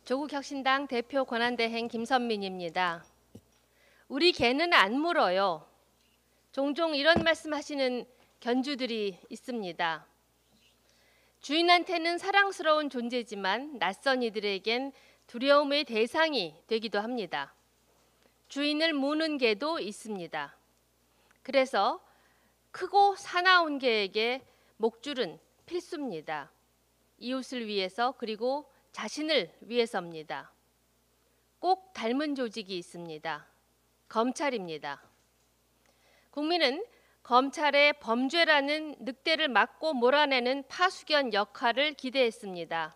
조국혁신당 대표 권한대행 김선민입니다. 우리 개는 안 물어요. 종종 이런 말씀하시는 견주들이 있습니다. 주인한테는 사랑스러운 존재지만 낯선 이들에겐 두려움의 대상이 되기도 합니다. 주인을 무는 개도 있습니다. 그래서 크고 사나운 개에게 목줄은 필수입니다. 이웃을 위해서 그리고 자신을 위해서입니다. 꼭 닮은 조직이 있습니다. 검찰입니다. 국민은 검찰의 범죄라는 늑대를 막고 몰아내는 파수견 역할을 기대했습니다.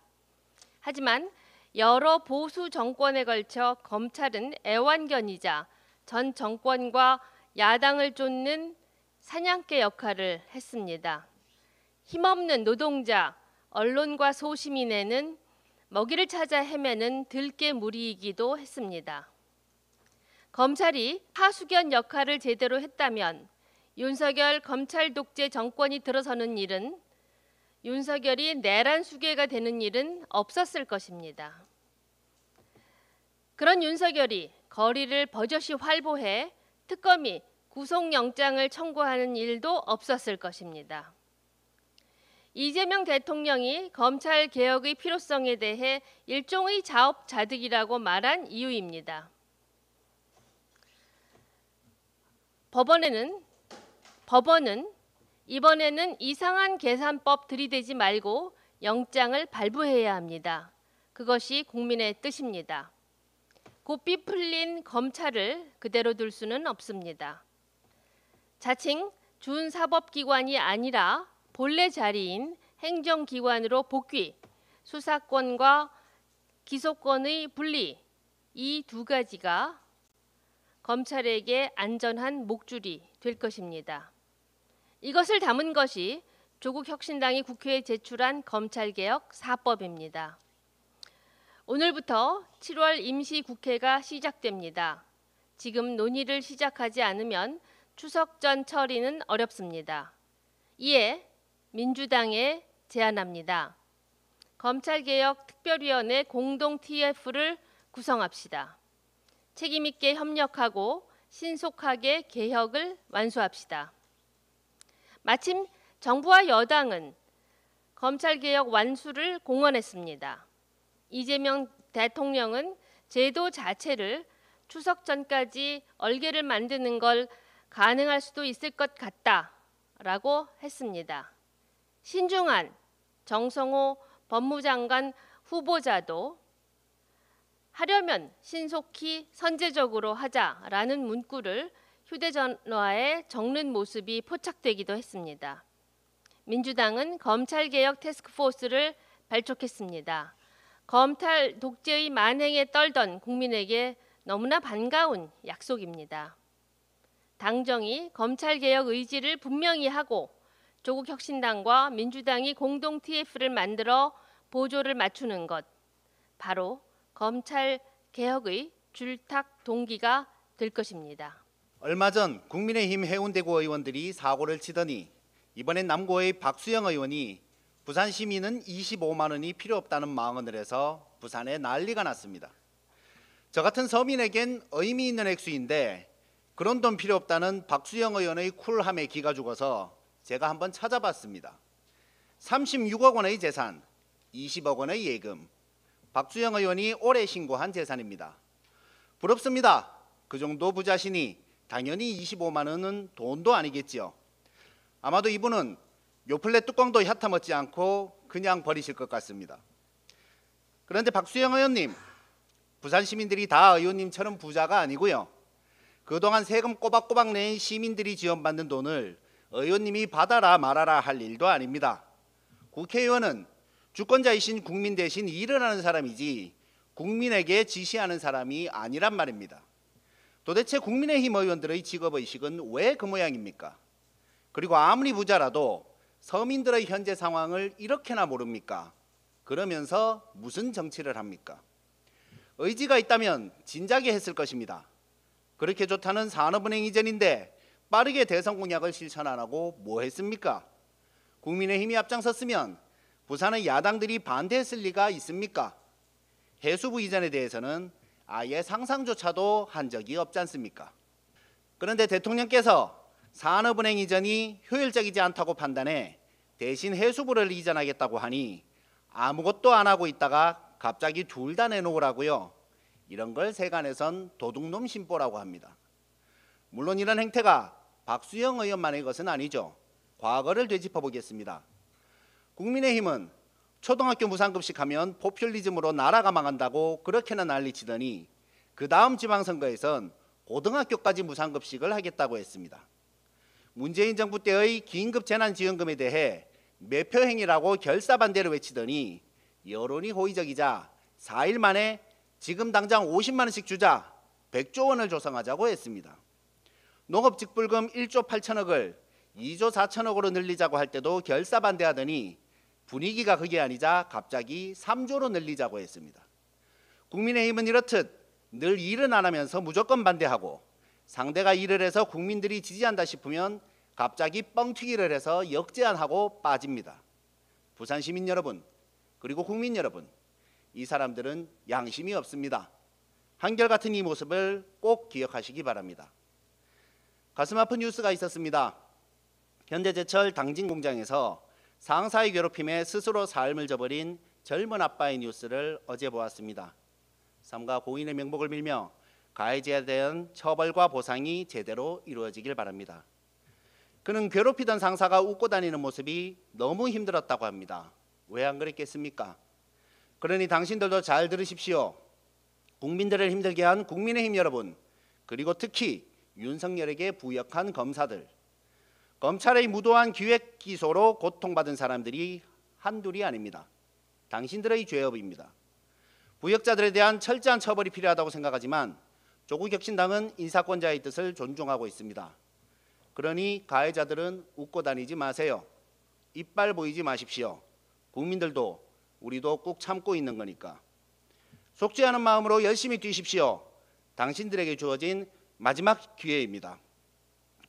하지만 여러 보수 정권에 걸쳐 검찰은 애완견이자 전 정권과 야당을 쫓는 사냥개 역할을 했습니다. 힘없는 노동자, 언론과 소시민에는 먹이를 찾아 헤매는 들깨무리이기도 했습니다. 검찰이 파수견 역할을 제대로 했다면 윤석열 검찰 독재 정권이 들어서는 일은 윤석열이 내란 수괴가 되는 일은 없었을 것입니다. 그런 윤석열이 거리를 버젓이 활보해 특검이 구속영장을 청구하는 일도 없었을 것입니다. 이재명 대통령이 검찰 개혁의 필요성에 대해 일종의 자업자득이라고 말한 이유입니다. 법원은 이번에는 이상한 계산법 들이대지 말고 영장을 발부해야 합니다. 그것이 국민의 뜻입니다. 고삐 풀린 검찰을 그대로 둘 수는 없습니다. 자칭 준사법기관이 아니라 본래 자리인 행정기관으로 복귀, 수사권과 기소권의 분리, 이 두 가지가 검찰에게 안전한 목줄이 될 것입니다. 이것을 담은 것이 조국혁신당이 국회에 제출한 검찰개혁 4법입니다. 오늘부터 7월 임시국회가 시작됩니다. 지금 논의를 시작하지 않으면 추석 전 처리는 어렵습니다. 이에 민주당에 제안합니다. 검찰개혁특별위원회 공동 TF를 구성합시다. 책임있게 협력하고 신속하게 개혁을 완수합시다. 마침 정부와 여당은 검찰개혁 완수를 공언했습니다. 이재명 대통령은 제도 자체를 추석 전까지 얼개를 만드는 걸 가능할 수도 있을 것 같다라고 했습니다. 신중한 정성호 법무장관 후보자도 하려면 신속히 선제적으로 하자라는 문구를 휴대전화에 적는 모습이 포착되기도 했습니다. 민주당은 검찰개혁 태스크포스를 발족했습니다. 검찰 독재의 만행에 떨던 국민에게 너무나 반가운 약속입니다. 당정이 검찰개혁 의지를 분명히 하고 조국혁신당과 민주당이 공동 TF를 만들어 보조를 맞추는 것, 바로 검찰개혁의 줄탁 동기가 될 것입니다. 얼마 전 국민의힘 해운대구 의원들이 사고를 치더니 이번엔 남구의 박수영 의원이 부산 시민은 25만 원이 필요 없다는 망언을 해서 부산에 난리가 났습니다. 저 같은 서민에겐 의미 있는 액수인데 그런 돈 필요 없다는 박수영 의원의 쿨함에 기가 죽어서 제가 한번 찾아봤습니다. 36억 원의 재산, 20억 원의 예금, 박수영 의원이 올해 신고한 재산입니다. 부럽습니다. 그 정도 부자시니 당연히 25만 원은 돈도 아니겠지요. 아마도 이분은 요플레 뚜껑도 얕아 먹지 않고 그냥 버리실 것 같습니다. 그런데 박수영 의원님, 부산 시민들이 다 의원님처럼 부자가 아니고요. 그동안 세금 꼬박꼬박 낸 시민들이 지원받는 돈을 의원님이 받아라 말아라 할 일도 아닙니다. 국회의원은 주권자이신 국민 대신 일을 하는 사람이지 국민에게 지시하는 사람이 아니란 말입니다. 도대체 국민의힘 의원들의 직업의식은 왜 그 모양입니까? 그리고 아무리 부자라도 서민들의 현재 상황을 이렇게나 모릅니까? 그러면서 무슨 정치를 합니까? 의지가 있다면 진작에 했을 것입니다. 그렇게 좋다는 산업은행 이전인데 빠르게 대선 공약을 실천 안 하고 뭐 했습니까? 국민의힘이 앞장섰으면 부산의 야당들이 반대했을 리가 있습니까? 해수부 이전에 대해서는 아예 상상조차도 한 적이 없지 않습니까? 그런데 대통령께서 산업은행 이전이 효율적이지 않다고 판단해 대신 해수부를 이전하겠다고 하니 아무것도 안 하고 있다가 갑자기 둘 다 내놓으라고요. 이런 걸 세간에선 도둑놈 심보라고 합니다. 물론 이런 행태가 박수영 의원만의 것은 아니죠. 과거를 되짚어 보겠습니다. 국민의힘은 초등학교 무상급식 하면 포퓰리즘으로 나라가 망한다고 그렇게나 난리치더니 그 다음 지방선거에선 고등학교까지 무상급식을 하겠다고 했습니다. 문재인 정부 때의 긴급 재난지원금에 대해 매표행위라고 결사반대를 외치더니 여론이 호의적이자 4일 만에 지금 당장 50만 원씩 주자 100조 원을 조성하자고 했습니다. 농업직불금 1조 8천억을 2조 4천억으로 늘리자고 할 때도 결사반대하더니 분위기가 그게 아니자 갑자기 3조로 늘리자고 했습니다. 국민의힘은 이렇듯 늘 일은 안 하면서 무조건 반대하고 상대가 일을 해서 국민들이 지지한다 싶으면 갑자기 뻥튀기를 해서 역제안하고 빠집니다. 부산 시민 여러분, 그리고 국민 여러분, 이 사람들은 양심이 없습니다. 한결같은 이 모습을 꼭 기억하시기 바랍니다. 가슴 아픈 뉴스가 있었습니다. 현대제철 당진공장에서 상사의 괴롭힘에 스스로 삶을 저버린 젊은 아빠의 뉴스를 어제 보았습니다. 삼가 고인의 명복을 빌며 가해자에 대한 처벌과 보상이 제대로 이루어지길 바랍니다. 그는 괴롭히던 상사가 웃고 다니는 모습이 너무 힘들었다고 합니다. 왜 안 그랬겠습니까? 그러니 당신들도 잘 들으십시오. 국민들을 힘들게 한 국민의힘 여러분, 그리고 특히 윤석열에게 부역한 검사들, 검찰의 무도한 기획 기소로 고통받은 사람들이 한둘이 아닙니다. 당신들의 죄업입니다. 부역자들에 대한 철저한 처벌이 필요하다고 생각하지만 조국혁신당은 인사권자의 뜻을 존중하고 있습니다. 그러니 가해자들은 웃고 다니지 마세요. 이빨 보이지 마십시오. 국민들도 우리도 꾹 참고 있는 거니까. 속지 않은 마음으로 열심히 뛰십시오. 당신들에게 주어진 마지막 기회입니다.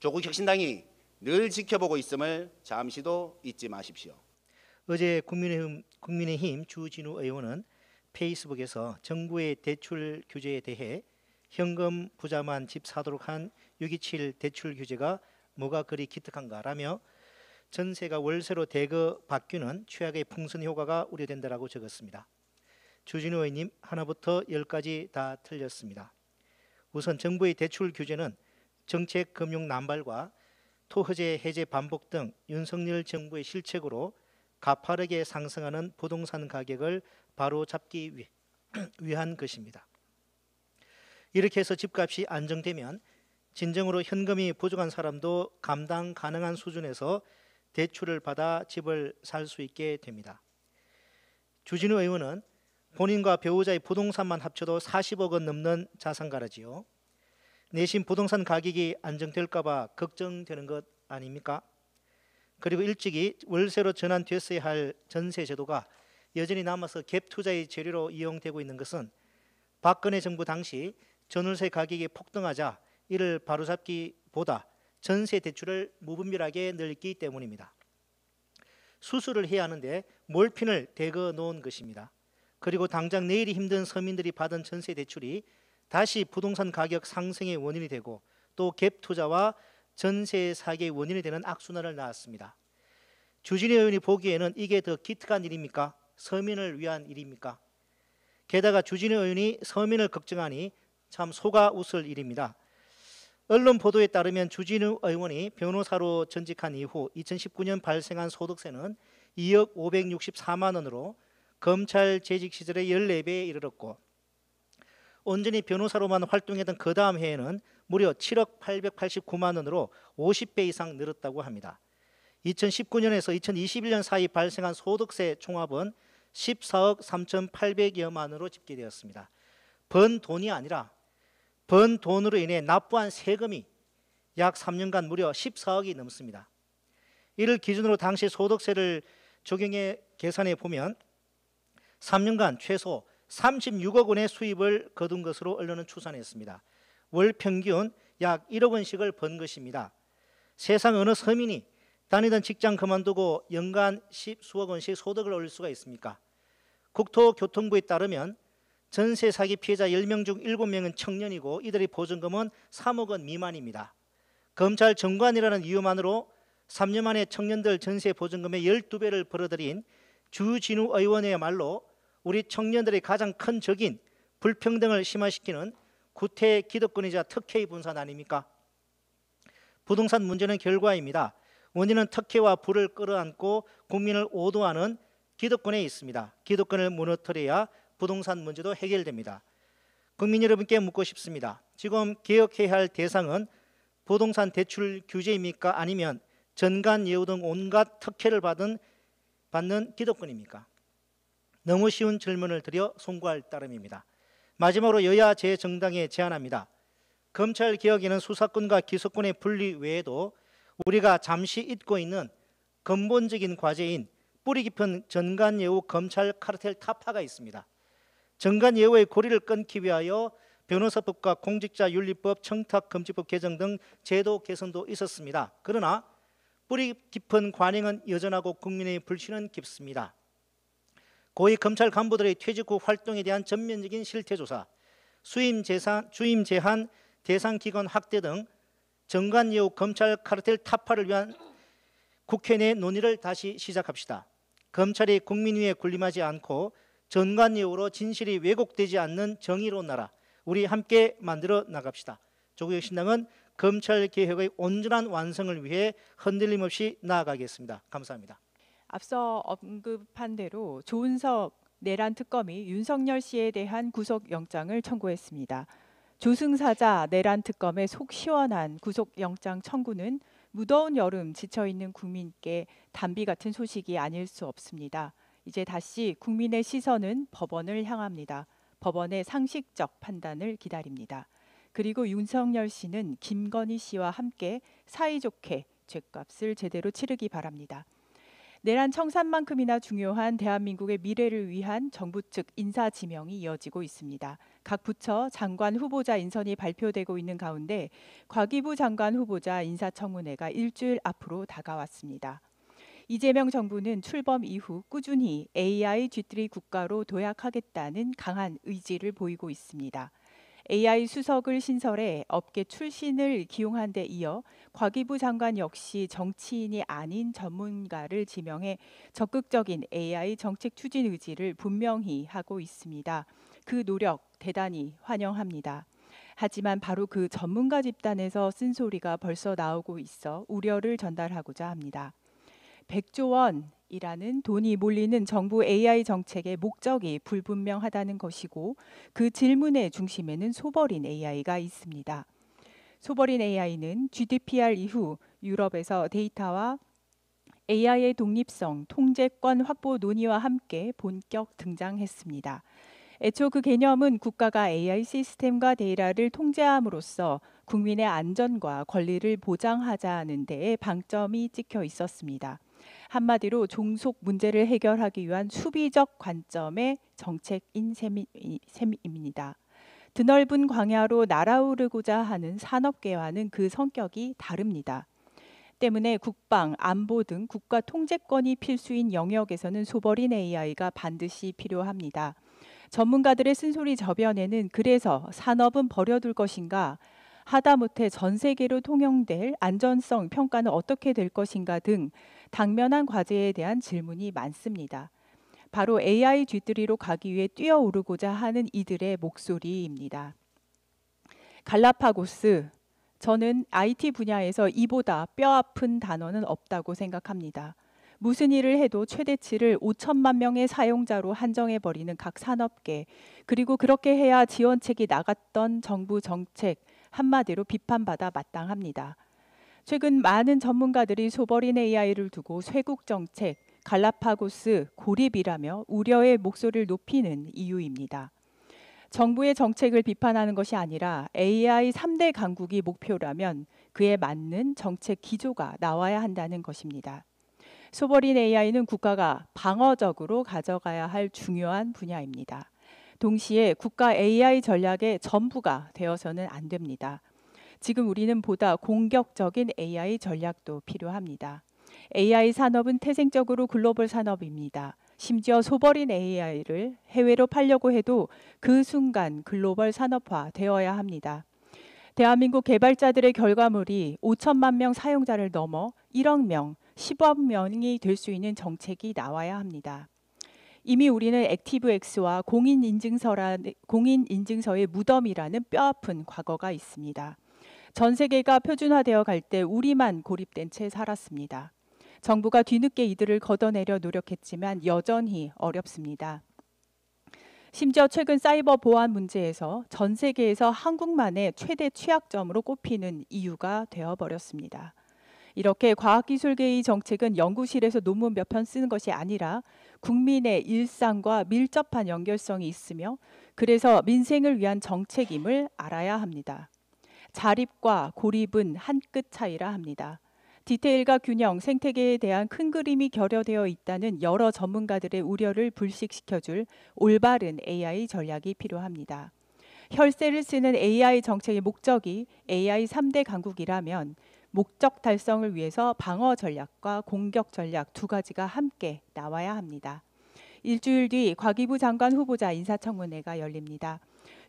조국혁신당이 늘 지켜보고 있음을 잠시도 잊지 마십시오. 어제 국민의힘 주진우 의원은 페이스북에서 정부의 대출 규제에 대해 현금 부자만 집 사도록 한 627 대출 규제가 뭐가 그리 기특한가라며 전세가 월세로 대거 바뀌는 최악의 풍선 효과가 우려된다라고 적었습니다. 주진우 의원님 하나부터 10까지 다 틀렸습니다. 우선 정부의 대출 규제는 정책 금융 남발과 토허제 해제 반복 등 윤석열 정부의 실책으로 가파르게 상승하는 부동산 가격을 바로잡기 위한 것입니다. 이렇게 해서 집값이 안정되면 진정으로 현금이 부족한 사람도 감당 가능한 수준에서 대출을 받아 집을 살 수 있게 됩니다. 주진우 의원은 본인과 배우자의 부동산만 합쳐도 40억 원 넘는 자산가라지요. 내심 부동산 가격이 안정될까 봐 걱정되는 것 아닙니까? 그리고 일찍이 월세로 전환됐어야 할 전세 제도가 여전히 남아서 갭 투자의 재료로 이용되고 있는 것은 박근혜 정부 당시 전월세 가격이 폭등하자 이를 바로잡기보다 전세 대출을 무분별하게 늘리기 때문입니다. 수술을 해야 하는데 몰핀을 대거 놓은 것입니다. 그리고 당장 내일이 힘든 서민들이 받은 전세 대출이 다시 부동산 가격 상승의 원인이 되고 또 갭 투자와 전세 사기의 원인이 되는 악순환을 낳았습니다. 주진우 의원이 보기에는 이게 더 기특한 일입니까? 서민을 위한 일입니까? 게다가 주진우 의원이 서민을 걱정하니 참 속아 웃을 일입니다. 언론 보도에 따르면 주진우 의원이 변호사로 전직한 이후 2019년 발생한 소득세는 2억 564만 원으로 검찰 재직 시절의 14배에 이르렀고 온전히 변호사로만 활동했던 그 다음 해에는 무려 7억 889만 원으로 50배 이상 늘었다고 합니다. 2019년에서 2021년 사이 발생한 소득세 총합은 14억 3,800여만 원으로 집계되었습니다. 번 돈이 아니라 번 돈으로 인해 납부한 세금이 약 3년간 무려 14억이 넘습니다. 이를 기준으로 당시 소득세를 적용해 계산해 보면 3년간 최소 36억 원의 수입을 거둔 것으로 언론은 추산했습니다. 월 평균 약 1억 원씩을 번 것입니다. 세상 어느 서민이 다니던 직장 그만두고 연간 수억 원씩 소득을 올릴 수가 있습니까? 국토교통부에 따르면 전세 사기 피해자 10명 중 7명은 청년이고 이들의 보증금은 3억 원 미만입니다. 검찰 정관이라는 이유만으로 3년 만에 청년들 전세 보증금의 12배를 벌어들인 주진우 의원이야말로 우리 청년들의 가장 큰 적인 불평등을 심화시키는 구태 기득권이자 특혜의 분산 아닙니까? 부동산 문제는 결과입니다. 원인은 특혜와 부를 끌어안고 국민을 오도하는 기득권에 있습니다. 기득권을 무너뜨려야 부동산 문제도 해결됩니다. 국민 여러분께 묻고 싶습니다. 지금 개혁해야 할 대상은 부동산 대출 규제입니까? 아니면 전관 예우 등 온갖 특혜를 받는 기득권입니까? 너무 쉬운 질문을 드려 송구할 따름입니다. 마지막으로 여야 제 정당에 제안합니다. 검찰 개혁에는 수사권과 기소권의 분리 외에도 우리가 잠시 잊고 있는 근본적인 과제인 뿌리 깊은 전관 예우 검찰 카르텔 타파가 있습니다. 전관 예우의 고리를 끊기 위하여 변호사법과 공직자윤리법, 청탁금지법 개정 등 제도 개선도 있었습니다. 그러나 뿌리 깊은 관행은 여전하고 국민의 불신은 깊습니다. 고위 검찰 간부들의 퇴직 후 활동에 대한 전면적인 실태조사, 주임 제한 대상 기관 확대 등 전관 예우 검찰 카르텔 타파를 위한 국회 내 논의를 다시 시작합시다. 검찰이 국민 위에 군림하지 않고 전관 예우로 진실이 왜곡되지 않는 정의로운 나라, 우리 함께 만들어 나갑시다. 조국혁신당은 검찰 개혁의 온전한 완성을 위해 흔들림 없이 나아가겠습니다. 감사합니다. 앞서 언급한 대로 조은석 내란 특검이 윤석열 씨에 대한 구속영장을 청구했습니다. 조승사자 내란 특검의 속 시원한 구속영장 청구는 무더운 여름 지쳐있는 국민께 단비 같은 소식이 아닐 수 없습니다. 이제 다시 국민의 시선은 법원을 향합니다. 법원의 상식적 판단을 기다립니다. 그리고 윤석열 씨는 김건희 씨와 함께 사이좋게 죗값을 제대로 치르기 바랍니다. 내란 청산만큼이나 중요한 대한민국의 미래를 위한 정부 측 인사 지명이 이어지고 있습니다. 각 부처 장관 후보자 인선이 발표되고 있는 가운데 과기부 장관 후보자 인사청문회가 일주일 앞으로 다가왔습니다. 이재명 정부는 출범 이후 꾸준히 AI G3 국가로 도약하겠다는 강한 의지를 보이고 있습니다. AI 수석을 신설해 업계 출신을 기용한 데 이어 과기부 장관 역시 정치인이 아닌 전문가를 지명해 적극적인 AI 정책 추진 의지를 분명히 하고 있습니다. 그 노력 대단히 환영합니다. 하지만 바로 그 전문가 집단에서 쓴소리가 벌써 나오고 있어 우려를 전달하고자 합니다. 100조 원이라는 돈이 몰리는 정부 AI 정책의 목적이 불분명하다는 것이고 그 질문의 중심에는 소버린 AI가 있습니다. 소버린 AI는 GDPR 이후 유럽에서 데이터와 AI의 독립성, 통제권 확보 논의와 함께 본격 등장했습니다. 애초 그 개념은 국가가 AI 시스템과 데이터를 통제함으로써 국민의 안전과 권리를 보장하자는 데에 방점이 찍혀 있었습니다. 한마디로 종속 문제를 해결하기 위한 수비적 관점의 정책인 셈입니다. 드넓은 광야로 날아오르고자 하는 산업계와는 그 성격이 다릅니다. 때문에 국방, 안보 등 국가 통제권이 필수인 영역에서는 소버린 AI가 반드시 필요합니다. 전문가들의 쓴소리 저변에는 그래서 산업은 버려둘 것인가, 하다못해 전 세계로 통용될 안전성 평가는 어떻게 될 것인가 등 당면한 과제에 대한 질문이 많습니다. 바로 AI G3로 가기 위해 뛰어오르고자 하는 이들의 목소리입니다. 갈라파고스, 저는 IT 분야에서 이보다 뼈아픈 단어는 없다고 생각합니다. 무슨 일을 해도 최대치를 5천만 명의 사용자로 한정해버리는 각 산업계, 그리고 그렇게 해야 지원책이 나갔던 정부 정책, 한마디로 비판받아 마땅합니다. 최근 많은 전문가들이 소버린 AI를 두고 쇄국 정책, 갈라파고스, 고립이라며 우려의 목소리를 높이는 이유입니다. 정부의 정책을 비판하는 것이 아니라 AI 3대 강국이 목표라면 그에 맞는 정책 기조가 나와야 한다는 것입니다. 소버린 AI는 국가가 방어적으로 가져가야 할 중요한 분야입니다. 동시에 국가 AI 전략의 전부가 되어서는 안 됩니다. 지금 우리는 보다 공격적인 AI 전략도 필요합니다. AI 산업은 태생적으로 글로벌 산업입니다. 심지어 소버린 AI를 해외로 팔려고 해도 그 순간 글로벌 산업화 되어야 합니다. 대한민국 개발자들의 결과물이 5천만 명 사용자를 넘어 1억 명, 10억 명이 될 수 있는 정책이 나와야 합니다. 이미 우리는 액티브엑스와 공인인증서의 무덤이라는 뼈아픈 과거가 있습니다. 전 세계가 표준화되어 갈 때 우리만 고립된 채 살았습니다. 정부가 뒤늦게 이들을 걷어내려 노력했지만 여전히 어렵습니다. 심지어 최근 사이버 보안 문제에서 전 세계에서 한국만의 최대 취약점으로 꼽히는 이유가 되어버렸습니다. 이렇게 과학기술계의 정책은 연구실에서 논문 몇 편 쓰는 것이 아니라 국민의 일상과 밀접한 연결성이 있으며 그래서 민생을 위한 정책임을 알아야 합니다. 자립과 고립은 한 끗 차이라 합니다. 디테일과 균형, 생태계에 대한 큰 그림이 결여되어 있다는 여러 전문가들의 우려를 불식시켜줄 올바른 AI 전략이 필요합니다. 혈세를 쓰는 AI 정책의 목적이 AI 3대 강국이라면 목적 달성을 위해서 방어 전략과 공격 전략 두 가지가 함께 나와야 합니다. 일주일 뒤 과기부 장관 후보자 인사청문회가 열립니다.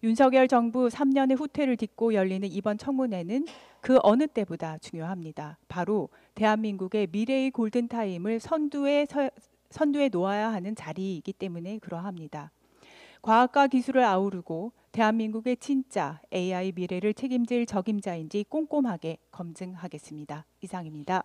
윤석열 정부 3년의 후퇴를 딛고 열리는 이번 청문회는 그 어느 때보다 중요합니다. 바로 대한민국의 미래의 골든타임을 선두에 놓아야 하는 자리이기 때문에 그러합니다. 과학과 기술을 아우르고 대한민국의 진짜 AI 미래를 책임질 적임자인지 꼼꼼하게 검증하겠습니다. 이상입니다.